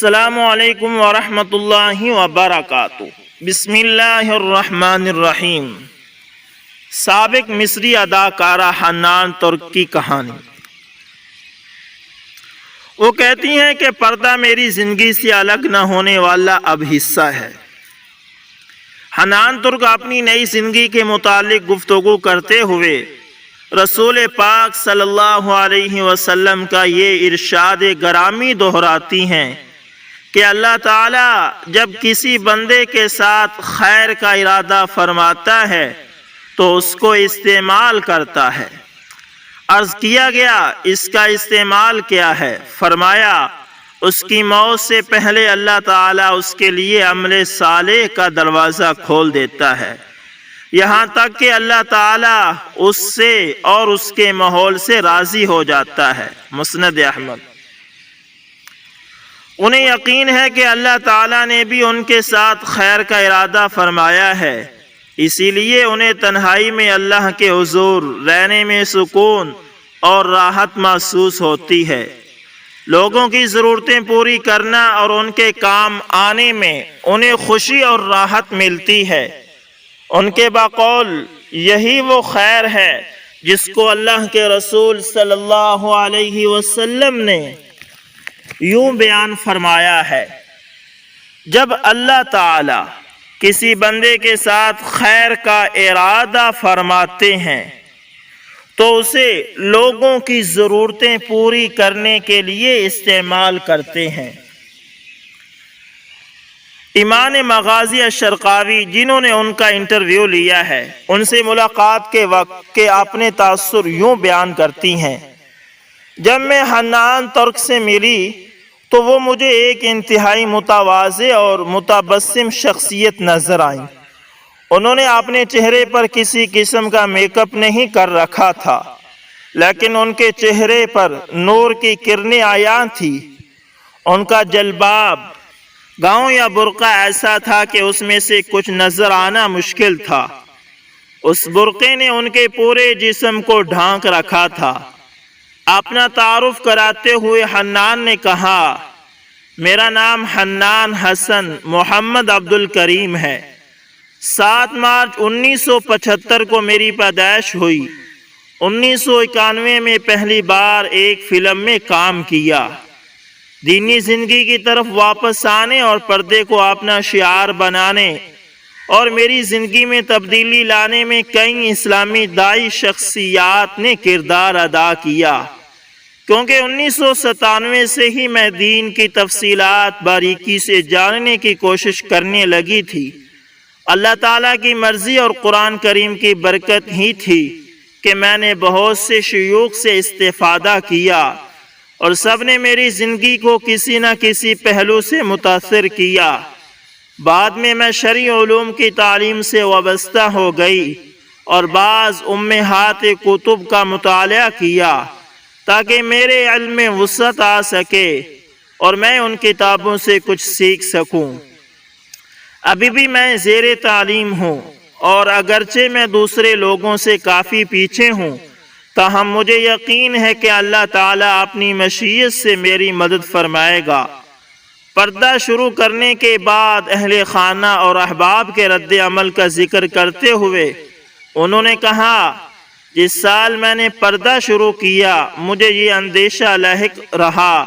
السلام علیکم ورحمۃ اللہ وبرکاتہ۔ بسم اللہ الرحمن الرحیم۔ سابق مصری اداکارہ حنان ترک کی کہانی۔ وہ کہتی ہیں کہ پردہ میری زندگی سے الگ نہ ہونے والا اب حصہ ہے۔ حنان ترک اپنی نئی زندگی کے متعلق گفتگو کرتے ہوئے رسول پاک صلی اللہ علیہ وسلم کا یہ ارشاد گرامی دہراتی ہیں کہ اللہ تعالیٰ جب کسی بندے کے ساتھ خیر کا ارادہ فرماتا ہے تو اس کو استعمال کرتا ہے۔ عرض کیا گیا اس کا استعمال کیا ہے؟ فرمایا اس کی موت سے پہلے اللہ تعالیٰ اس کے لیے عمل صالح کا دروازہ کھول دیتا ہے، یہاں تک کہ اللہ تعالیٰ اس سے اور اس کے ماحول سے راضی ہو جاتا ہے۔ مسند احمد۔ انہیں یقین ہے کہ اللہ تعالیٰ نے بھی ان کے ساتھ خیر کا ارادہ فرمایا ہے، اسی لیے انہیں تنہائی میں اللہ کے حضور رہنے میں سکون اور راحت محسوس ہوتی ہے۔ لوگوں کی ضرورتیں پوری کرنا اور ان کے کام آنے میں انہیں خوشی اور راحت ملتی ہے۔ ان کے بقول یہی وہ خیر ہے جس کو اللہ کے رسول صلی اللہ علیہ وسلم نے یوں بیان فرمایا ہے، جب اللہ تعالی کسی بندے کے ساتھ خیر کا ارادہ فرماتے ہیں تو اسے لوگوں کی ضرورتیں پوری کرنے کے لیے استعمال کرتے ہیں۔ امام مغازی الشرقاوی، جنہوں نے ان کا انٹرویو لیا ہے، ان سے ملاقات کے وقت کے اپنے تاثر یوں بیان کرتی ہیں، جب میں حنان ترک سے ملی تو وہ مجھے ایک انتہائی متواضع اور متبسم شخصیت نظر آئیں۔ انہوں نے اپنے چہرے پر کسی قسم کا میک اپ نہیں کر رکھا تھا، لیکن ان کے چہرے پر نور کی کرنیں عیاں تھی۔ ان کا جلباب، گاؤن یا برقع ایسا تھا کہ اس میں سے کچھ نظر آنا مشکل تھا۔ اس برقعے نے ان کے پورے جسم کو ڈھانک رکھا تھا۔ اپنا تعارف کراتے ہوئے حنان نے کہا، میرا نام حنان حسن محمد عبد الکریم ہے۔ 7 مارچ 1975 کو میری پیدائش ہوئی۔ 1991 میں پہلی بار ایک فلم میں کام کیا۔ دینی زندگی کی طرف واپس آنے اور پردے کو اپنا شعار بنانے اور میری زندگی میں تبدیلی لانے میں کئی اسلامی داعی شخصیات نے کردار ادا کیا، کیونکہ 1997 سے ہی میں دین کی تفصیلات باریکی سے جاننے کی کوشش کرنے لگی تھی۔ اللہ تعالیٰ کی مرضی اور قرآن کریم کی برکت ہی تھی کہ میں نے بہت سے شیوخ سے استفادہ کیا اور سب نے میری زندگی کو کسی نہ کسی پہلو سے متاثر کیا۔ بعد میں شرعی علوم کی تعلیم سے وابستہ ہو گئی اور بعض امہات کتب کا مطالعہ کیا تاکہ میرے علم میں وسعت آ سکے اور میں ان کتابوں سے کچھ سیکھ سکوں۔ ابھی بھی میں زیر تعلیم ہوں اور اگرچہ میں دوسرے لوگوں سے کافی پیچھے ہوں، تاہم مجھے یقین ہے کہ اللہ تعالیٰ اپنی مشیت سے میری مدد فرمائے گا۔ پردہ شروع کرنے کے بعد اہل خانہ اور احباب کے رد عمل کا ذکر کرتے ہوئے انہوں نے کہا، جس سال میں نے پردہ شروع کیا مجھے یہ اندیشہ لاحق رہا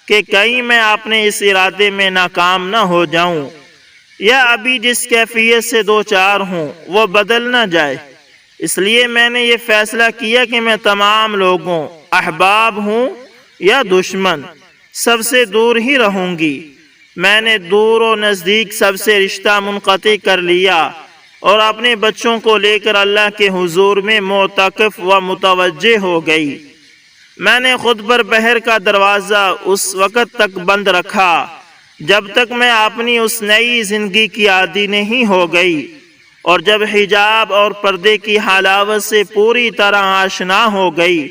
کہ کہیں میں اپنے اس ارادے میں ناکام نہ ہو جاؤں یا ابھی جس کیفیت سے دوچار ہوں وہ بدل نہ جائے۔ اس لیے میں نے یہ فیصلہ کیا کہ میں تمام لوگوں، احباب ہوں یا دشمن، سب سے دور ہی رہوں گی۔ میں نے دور و نزدیک سب سے رشتہ منقطع کر لیا اور اپنے بچوں کو لے کر اللہ کے حضور میں معتکف و متوجہ ہو گئی۔ میں نے خود پر بحر کا دروازہ اس وقت تک بند رکھا جب تک میں اپنی اس نئی زندگی کی عادی نہیں ہو گئی، اور جب حجاب اور پردے کی حلاوت سے پوری طرح آشنا ہو گئی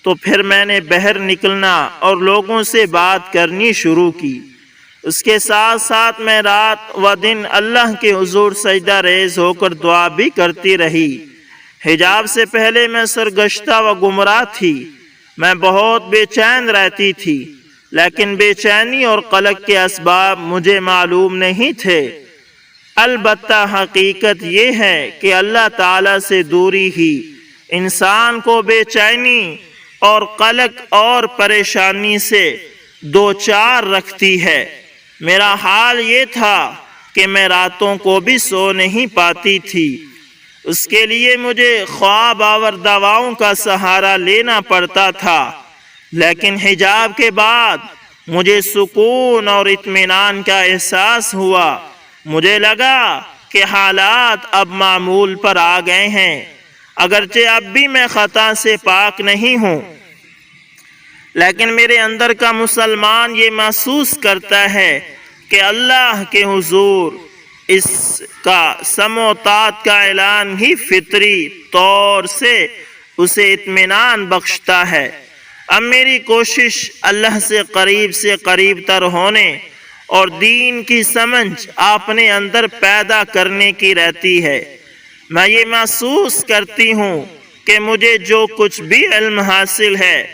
تو پھر میں نے بحر نکلنا اور لوگوں سے بات کرنی شروع کی۔ اس کے ساتھ ساتھ میں رات و دن اللہ کے حضور سجدہ ریز ہو کر دعا بھی کرتی رہی۔ حجاب سے پہلے میں سرگشتہ و گمراہ تھی، میں بہت بے چین رہتی تھی۔ لیکن بے چینی اور قلق کے اسباب مجھے معلوم نہیں تھے۔ البتہ حقیقت یہ ہے کہ اللہ تعالیٰ سے دوری ہی انسان کو بے چینی اور قلق اور پریشانی سے دوچار رکھتی ہے۔ میرا حال یہ تھا کہ میں راتوں کو بھی سو نہیں پاتی تھی۔ اس کے لیے مجھے خواب آور دواؤں کا سہارا لینا پڑتا تھا، لیکن حجاب کے بعد مجھے سکون اور اطمینان کا احساس ہوا۔ مجھے لگا کہ حالات اب معمول پر آ گئے ہیں، اگرچہ اب بھی میں خطا سے پاک نہیں ہوں، لیکن میرے اندر کا مسلمان یہ محسوس کرتا ہے کہ اللہ کے حضور اس کا سمع و طاعت کا اعلان ہی فطری طور سے اسے اطمینان بخشتا ہے۔ اب میری کوشش اللہ سے قریب تر ہونے اور دین کی سمجھ اپنے اندر پیدا کرنے کی رہتی ہے۔ میں یہ محسوس کرتی ہوں کہ مجھے جو کچھ بھی علم حاصل ہے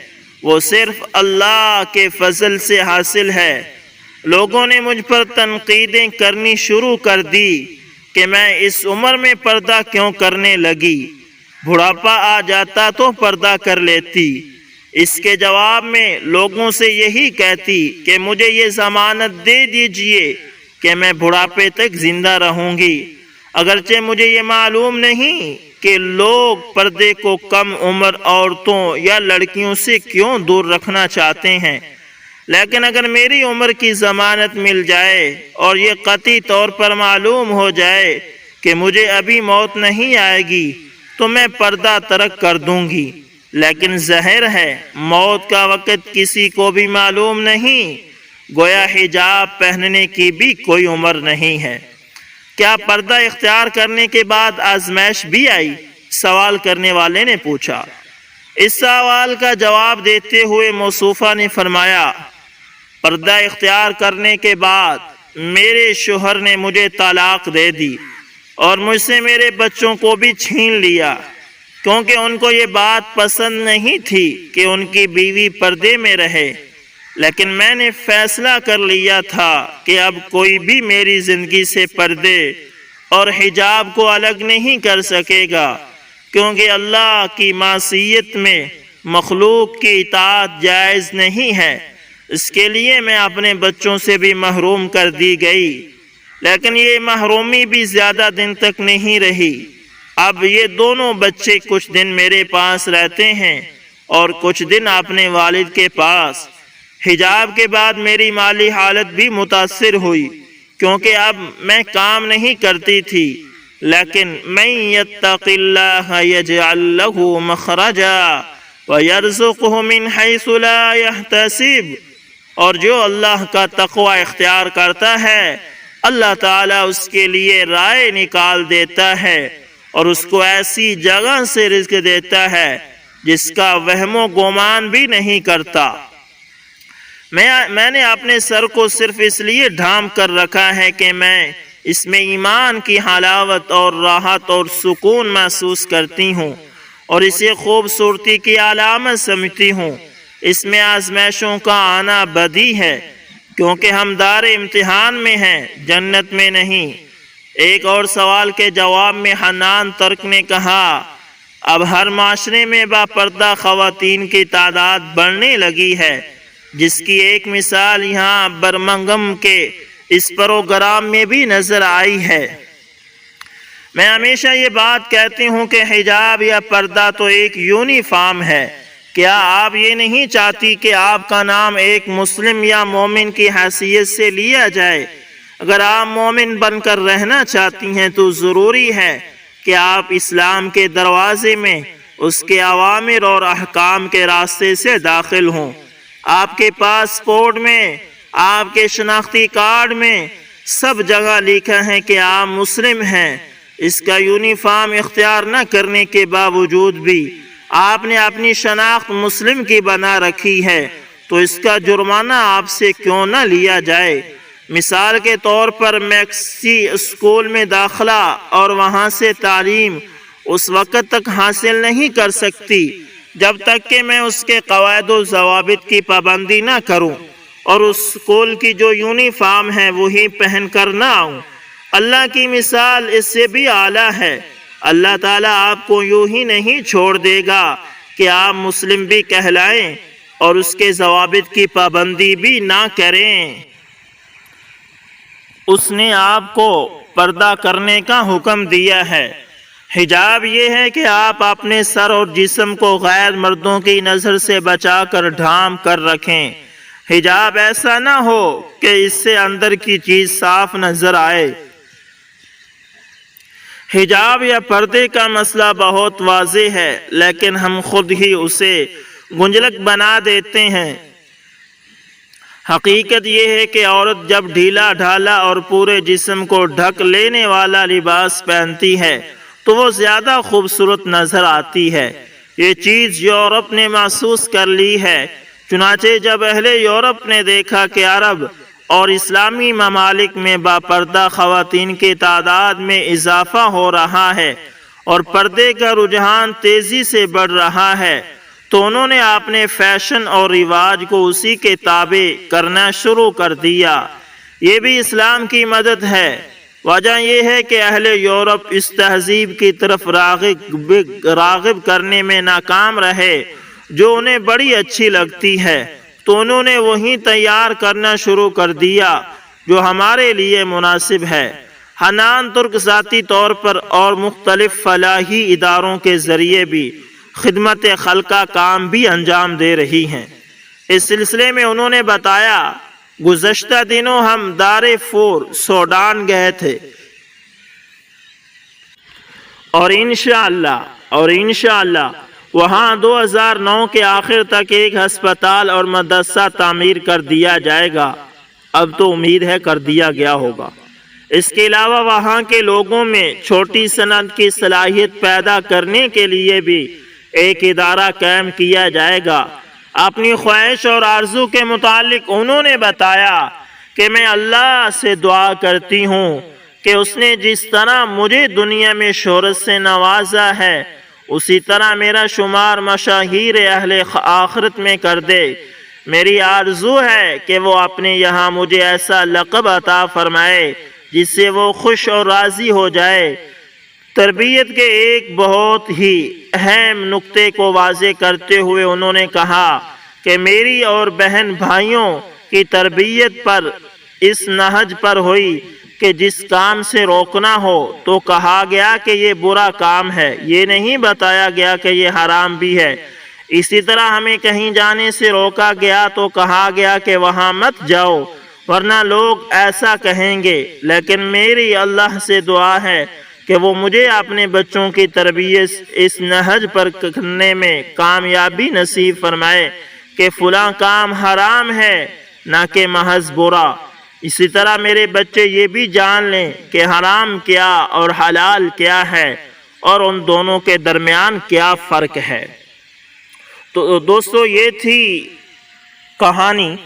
وہ صرف اللہ کے فضل سے حاصل ہے۔ لوگوں نے مجھ پر تنقیدیں کرنی شروع کر دی کہ میں اس عمر میں پردہ کیوں کرنے لگی، بڑھاپا آ جاتا تو پردہ کر لیتی۔ اس کے جواب میں لوگوں سے یہی کہتی کہ مجھے یہ ضمانت دے دیجئے کہ میں بڑھاپے تک زندہ رہوں گی، اگرچہ مجھے یہ معلوم نہیں کہ لوگ پردے کو کم عمر عورتوں یا لڑکیوں سے کیوں دور رکھنا چاہتے ہیں، لیکن اگر میری عمر کی ضمانت مل جائے اور یہ قطعی طور پر معلوم ہو جائے کہ مجھے ابھی موت نہیں آئے گی تو میں پردہ ترک کر دوں گی۔ لیکن ظاہر ہے موت کا وقت کسی کو بھی معلوم نہیں، گویا حجاب پہننے کی بھی کوئی عمر نہیں ہے۔ کیا پردہ اختیار کرنے کے بعد آزمائش بھی آئی؟ سوال کرنے والے نے پوچھا۔ اس سوال کا جواب دیتے ہوئے موصوفہ نے فرمایا، پردہ اختیار کرنے کے بعد میرے شوہر نے مجھے طلاق دے دی اور مجھ سے میرے بچوں کو بھی چھین لیا، کیونکہ ان کو یہ بات پسند نہیں تھی کہ ان کی بیوی پردے میں رہے۔ لیکن میں نے فیصلہ کر لیا تھا کہ اب کوئی بھی میری زندگی سے پردے اور حجاب کو الگ نہیں کر سکے گا، کیونکہ اللہ کی معصیت میں مخلوق کی اطاعت جائز نہیں ہے۔ اس کے لیے میں اپنے بچوں سے بھی محروم کر دی گئی، لیکن یہ محرومی بھی زیادہ دن تک نہیں رہی۔ اب یہ دونوں بچے کچھ دن میرے پاس رہتے ہیں اور کچھ دن اپنے والد کے پاس۔ حجاب کے بعد میری مالی حالت بھی متاثر ہوئی، کیونکہ اب میں کام نہیں کرتی تھی، لیکن من یتق اللہ یجعل لہ مخرجا ویرزقہ من حیث لا یحتسب، اور جو اللہ کا تقوی اختیار کرتا ہے اللہ تعالیٰ اس کے لیے رائے نکال دیتا ہے اور اس کو ایسی جگہ سے رزق دیتا ہے جس کا وہم و گمان بھی نہیں کرتا۔ میں نے اپنے سر کو صرف اس لیے ڈھانپ کر رکھا ہے کہ میں اس میں ایمان کی حلاوت اور راحت اور سکون محسوس کرتی ہوں اور اسے خوبصورتی کی علامت سمجھتی ہوں۔ اس میں آزمائشوں کا آنا بدی ہے، کیونکہ ہم دار امتحان میں ہیں، جنت میں نہیں۔ ایک اور سوال کے جواب میں حنان ترک نے کہا، اب ہر معاشرے میں باپردہ خواتین کی تعداد بڑھنے لگی ہے، جس کی ایک مثال یہاں برمنگھم کے اس پروگرام میں بھی نظر آئی ہے۔ میں ہمیشہ یہ بات کہتی ہوں کہ حجاب یا پردہ تو ایک یونیفارم ہے۔ کیا آپ یہ نہیں چاہتی کہ آپ کا نام ایک مسلم یا مومن کی حیثیت سے لیا جائے؟ اگر آپ مومن بن کر رہنا چاہتی ہیں تو ضروری ہے کہ آپ اسلام کے دروازے میں اس کے اوامر اور احکام کے راستے سے داخل ہوں۔ آپ کے پاسپورٹ میں، آپ کے شناختی کارڈ میں سب جگہ لکھا ہے کہ آپ مسلم ہیں۔ اس کا یونیفارم اختیار نہ کرنے کے باوجود بھی آپ نے اپنی شناخت مسلم کی بنا رکھی ہے، تو اس کا جرمانہ آپ سے کیوں نہ لیا جائے؟ مثال کے طور پر میں کسی اسکول میں داخلہ اور وہاں سے تعلیم اس وقت تک حاصل نہیں کر سکتی جب تک کہ میں اس کے قواعد و ضوابط کی پابندی نہ کروں۔ اور اس اسکول کی جو یونیفارم ہے وہی پہن کر نہ آؤں۔ اللہ کی مثال اس سے بھی اعلیٰ ہے۔ اللہ تعالیٰ آپ کو یوں ہی نہیں چھوڑ دے گا کہ آپ مسلم بھی کہلائیں اور اس کے ضوابط کی پابندی بھی نہ کریں۔ اس نے آپ کو پردہ کرنے کا حکم دیا ہے۔ حجاب یہ ہے کہ آپ اپنے سر اور جسم کو غیر مردوں کی نظر سے بچا کر ڈھانپ کر رکھیں۔ حجاب ایسا نہ ہو کہ اس سے اندر کی چیز صاف نظر آئے۔ حجاب یا پردے کا مسئلہ بہت واضح ہے، لیکن ہم خود ہی اسے گنجلک بنا دیتے ہیں۔ حقیقت یہ ہے کہ عورت جب ڈھیلا ڈھالا اور پورے جسم کو ڈھک لینے والا لباس پہنتی ہے تو وہ زیادہ خوبصورت نظر آتی ہے۔ یہ چیز یورپ نے محسوس کر لی ہے۔ چنانچہ جب اہل یورپ نے دیکھا کہ عرب اور اسلامی ممالک میں باپردہ خواتین کی تعداد میں اضافہ ہو رہا ہے اور پردے کا رجحان تیزی سے بڑھ رہا ہے، تو انہوں نے اپنے فیشن اور رواج کو اسی کے تابع کرنا شروع کر دیا۔ یہ بھی اسلام کی مدد ہے۔ وجہ یہ ہے کہ اہل یورپ اس تہذیب کی طرف راغب کرنے میں ناکام رہے جو انہیں بڑی اچھی لگتی ہے، تو انہوں نے وہی تیار کرنا شروع کر دیا جو ہمارے لیے مناسب ہے۔ حنان ترک ذاتی طور پر اور مختلف فلاحی اداروں کے ذریعے بھی خدمت خلقہ کام بھی انجام دے رہی ہیں۔ اس سلسلے میں انہوں نے بتایا، گزشتہ دنوں ہم دارفور سوڈان گئے تھے اور انشاءاللہ وہاں 2009 کے آخر تک ایک ہسپتال اور مدرسہ تعمیر کر دیا جائے گا۔ اب تو امید ہے کر دیا گیا ہوگا۔ اس کے علاوہ وہاں کے لوگوں میں چھوٹی صنعت کی صلاحیت پیدا کرنے کے لیے بھی ایک ادارہ قائم کیا جائے گا۔ اپنی خواہش اور آرزو کے متعلق انہوں نے بتایا کہ میں اللہ سے دعا کرتی ہوں کہ اس نے جس طرح مجھے دنیا میں شہرت سے نوازا ہے اسی طرح میرا شمار مشاہیر اہل آخرت میں کر دے۔ میری آرزو ہے کہ وہ اپنے یہاں مجھے ایسا لقب عطا فرمائے جس سے وہ خوش اور راضی ہو جائے۔ تربیت کے ایک بہت ہی اہم نقطے کو واضح کرتے ہوئے انہوں نے کہا کہ میری اور بہن بھائیوں کی تربیت پر اس نہج پر ہوئی کہ جس کام سے روکنا ہو تو کہا گیا کہ یہ برا کام ہے، یہ نہیں بتایا گیا کہ یہ حرام بھی ہے۔ اسی طرح ہمیں کہیں جانے سے روکا گیا تو کہا گیا کہ وہاں مت جاؤ ورنہ لوگ ایسا کہیں گے۔ لیکن میری اللہ سے دعا ہے کہ وہ مجھے اپنے بچوں کی تربیت اس نہج پر کرنے میں کامیابی نصیب فرمائے کہ فلاں کام حرام ہے نہ کہ محض برا۔ اسی طرح میرے بچے یہ بھی جان لیں کہ حرام کیا اور حلال کیا ہے اور ان دونوں کے درمیان کیا فرق ہے۔ تو دوستو یہ تھی کہانی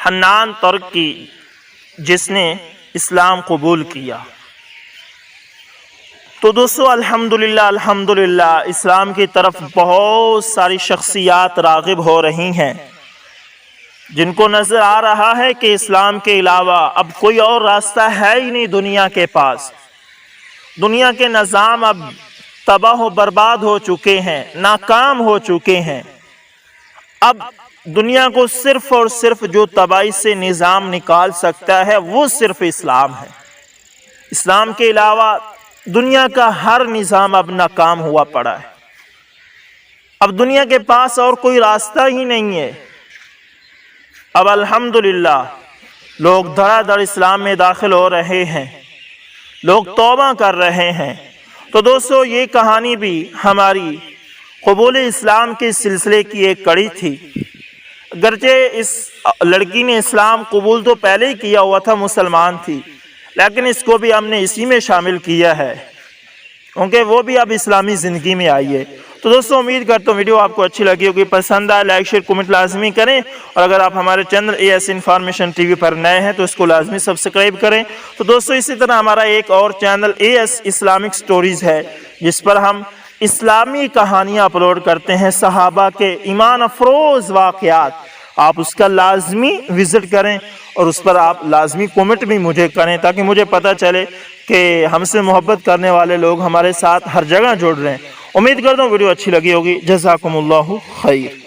حنان ترک کی جس نے اسلام قبول کیا۔ تو دوستو الحمدللہ اسلام کی طرف بہت ساری شخصیات راغب ہو رہی ہیں جن کو نظر آ رہا ہے کہ اسلام کے علاوہ اب کوئی اور راستہ ہے ہی نہیں دنیا کے پاس۔ دنیا کے نظام اب تباہ و برباد ہو چکے ہیں، ناکام ہو چکے ہیں۔ اب دنیا کو صرف اور صرف جو تباہی سے نظام نکال سکتا ہے وہ صرف اسلام ہے۔ اسلام کے علاوہ دنیا کا ہر نظام اب ناکام ہوا پڑا ہے۔ اب دنیا کے پاس اور کوئی راستہ ہی نہیں ہے۔ اب الحمدللہ لوگ دھڑا دھڑ اسلام میں داخل ہو رہے ہیں، لوگ توبہ کر رہے ہیں۔ تو دوستو یہ کہانی بھی ہماری قبول اسلام کے سلسلے کی ایک کڑی تھی۔ اگرچہ اس لڑکی نے اسلام قبول تو پہلے ہی کیا ہوا تھا، مسلمان تھی، لیکن اس کو بھی ہم نے اسی میں شامل کیا ہے کیونکہ وہ بھی اب اسلامی زندگی میں آئی ہے۔ تو دوستو امید کرتا ہوں ویڈیو آپ کو اچھی لگی ہوگی، پسند آئے لائک شیئر کومنٹ لازمی کریں، اور اگر آپ ہمارے چینل AS انفارمیشن TV پر نئے ہیں تو اس کو لازمی سبسکرائب کریں۔ تو دوستو اسی طرح ہمارا ایک اور چینل AS اسلامک سٹوریز ہے جس پر ہم اسلامی کہانیاں اپلوڈ کرتے ہیں، صحابہ کے ایمان افروز واقعات، آپ اس کا لازمی وزٹ کریں اور اس پر آپ لازمی کومنٹ بھی مجھے کریں تاکہ مجھے پتہ چلے کہ ہم سے محبت کرنے والے لوگ ہمارے ساتھ ہر جگہ جڑ رہے ہیں۔ امید کرتا ہوں ویڈیو اچھی لگی ہوگی۔ جزاکم اللہ خیر۔